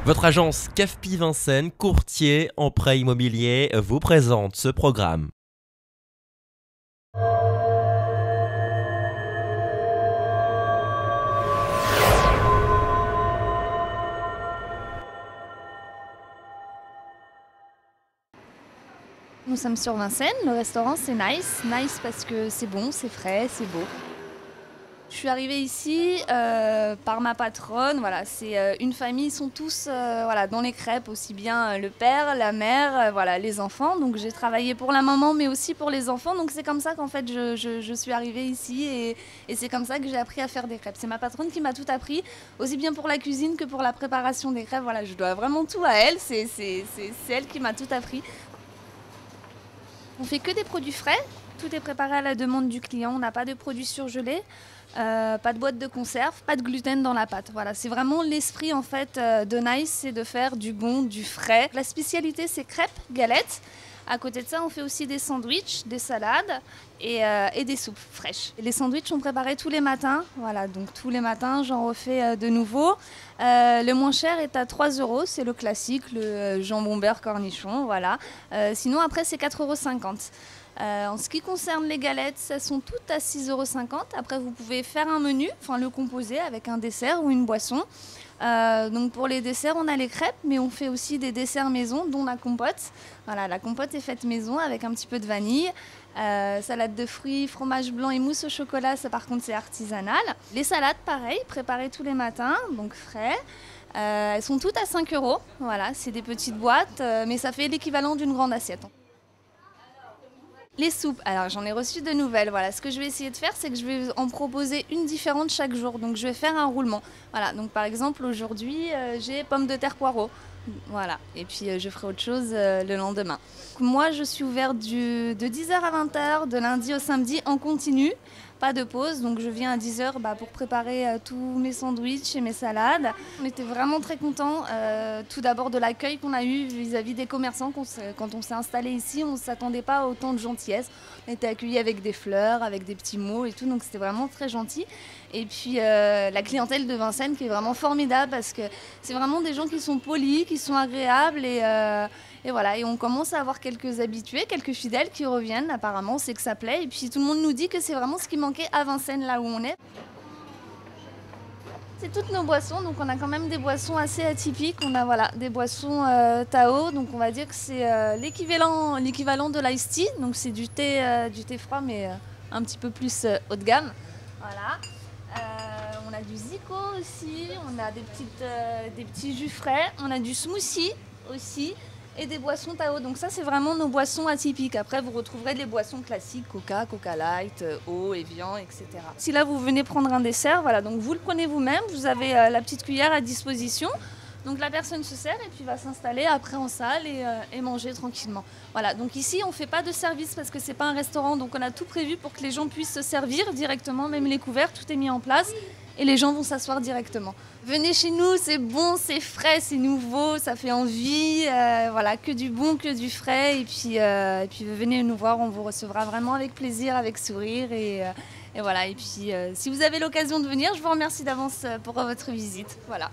Votre agence CAFPI Vincennes, courtier en prêt immobilier, vous présente ce programme. Nous sommes sur Vincennes, le restaurant c'est Nice. Nice parce que c'est bon, c'est frais, c'est beau. Je suis arrivée ici par ma patronne, voilà, c'est une famille, ils sont tous voilà, dans les crêpes, aussi bien le père, la mère, voilà, les enfants. Donc j'ai travaillé pour la maman mais aussi pour les enfants, donc c'est comme ça qu'en fait je suis arrivée ici et c'est comme ça que j'ai appris à faire des crêpes. C'est ma patronne qui m'a tout appris, aussi bien pour la cuisine que pour la préparation des crêpes, voilà, je dois vraiment tout à elle, c'est elle qui m'a tout appris. On fait que des produits frais, tout est préparé à la demande du client, on n'a pas de produits surgelés, pas de boîte de conserve, pas de gluten dans la pâte. Voilà, c'est vraiment l'esprit en fait de Nice, c'est de faire du bon, du frais. La spécialité c'est crêpes, galettes. À côté de ça, on fait aussi des sandwichs, des salades et des soupes fraîches. Les sandwichs sont préparés tous les matins. Voilà, donc tous les matins, j'en refais de nouveau. Le moins cher est à 3 €, c'est le classique, le jambon beurre cornichon. Voilà. Sinon, après, c'est 4,50 €. En ce qui concerne les galettes, elles sont toutes à 6,50 €. Après, vous pouvez faire un menu, enfin le composer avec un dessert ou une boisson. Donc pour les desserts, on a les crêpes, mais on fait aussi des desserts maison, dont la compote. Voilà, la compote est faite maison avec un petit peu de vanille. Salade de fruits, fromage blanc et mousse au chocolat, ça par contre c'est artisanal. Les salades, pareil, préparées tous les matins, donc frais. Elles sont toutes à 5 €. Voilà, c'est des petites boîtes, mais ça fait l'équivalent d'une grande assiette. Les soupes, alors j'en ai reçu de nouvelles. Voilà, ce que je vais essayer de faire, c'est que je vais en proposer une différente chaque jour. Donc je vais faire un roulement. Voilà, donc par exemple aujourd'hui, j'ai pommes de terre poireaux. Voilà, et puis je ferai autre chose le lendemain. Moi, je suis ouverte de 10 h à 20 h, de lundi au samedi en continu. Pas de pause, donc je viens à 10 h pour préparer tous mes sandwichs et mes salades. On était vraiment très contents, tout d'abord de l'accueil qu'on a eu vis-à-vis des commerçants. Quand on s'est installé ici, on ne s'attendait pas à autant de gentillesse. On était accueillis avec des fleurs, avec des petits mots et tout, donc c'était vraiment très gentil. Et puis la clientèle de Vincennes qui est vraiment formidable parce que c'est vraiment des gens qui sont polis, qui sont agréables et voilà, et on commence à avoir quelques habitués, quelques fidèles qui reviennent, apparemment, c'est que ça plaît. Et puis tout le monde nous dit que c'est vraiment ce qui manquait à Vincennes, là où on est. C'est toutes nos boissons, donc on a quand même des boissons assez atypiques. On a voilà, des boissons Tao, donc on va dire que c'est l'équivalent de l'ice tea. Donc c'est du thé froid, mais un petit peu plus haut de gamme. Voilà. On a du Zico aussi, on a des petits jus frais, on a du smoothie aussi. Et des boissons Tao. Donc ça, c'est vraiment nos boissons atypiques. Après, vous retrouverez les boissons classiques, Coca, Coca Light, eau, Evian, etc. Si là, vous venez prendre un dessert, voilà, donc vous le prenez vous-même. Vous avez la petite cuillère à disposition. Donc la personne se sert et puis va s'installer après en salle et manger tranquillement. Voilà, donc ici, on ne fait pas de service parce que ce n'est pas un restaurant. Donc on a tout prévu pour que les gens puissent se servir directement, même les couverts, tout est mis en place. Et les gens vont s'asseoir directement. Venez chez nous, c'est bon, c'est frais, c'est nouveau, ça fait envie. Voilà, que du bon, que du frais. Et puis venez nous voir, on vous recevra vraiment avec plaisir, avec sourire. Et voilà. Et puis si vous avez l'occasion de venir, je vous remercie d'avance pour votre visite. Voilà.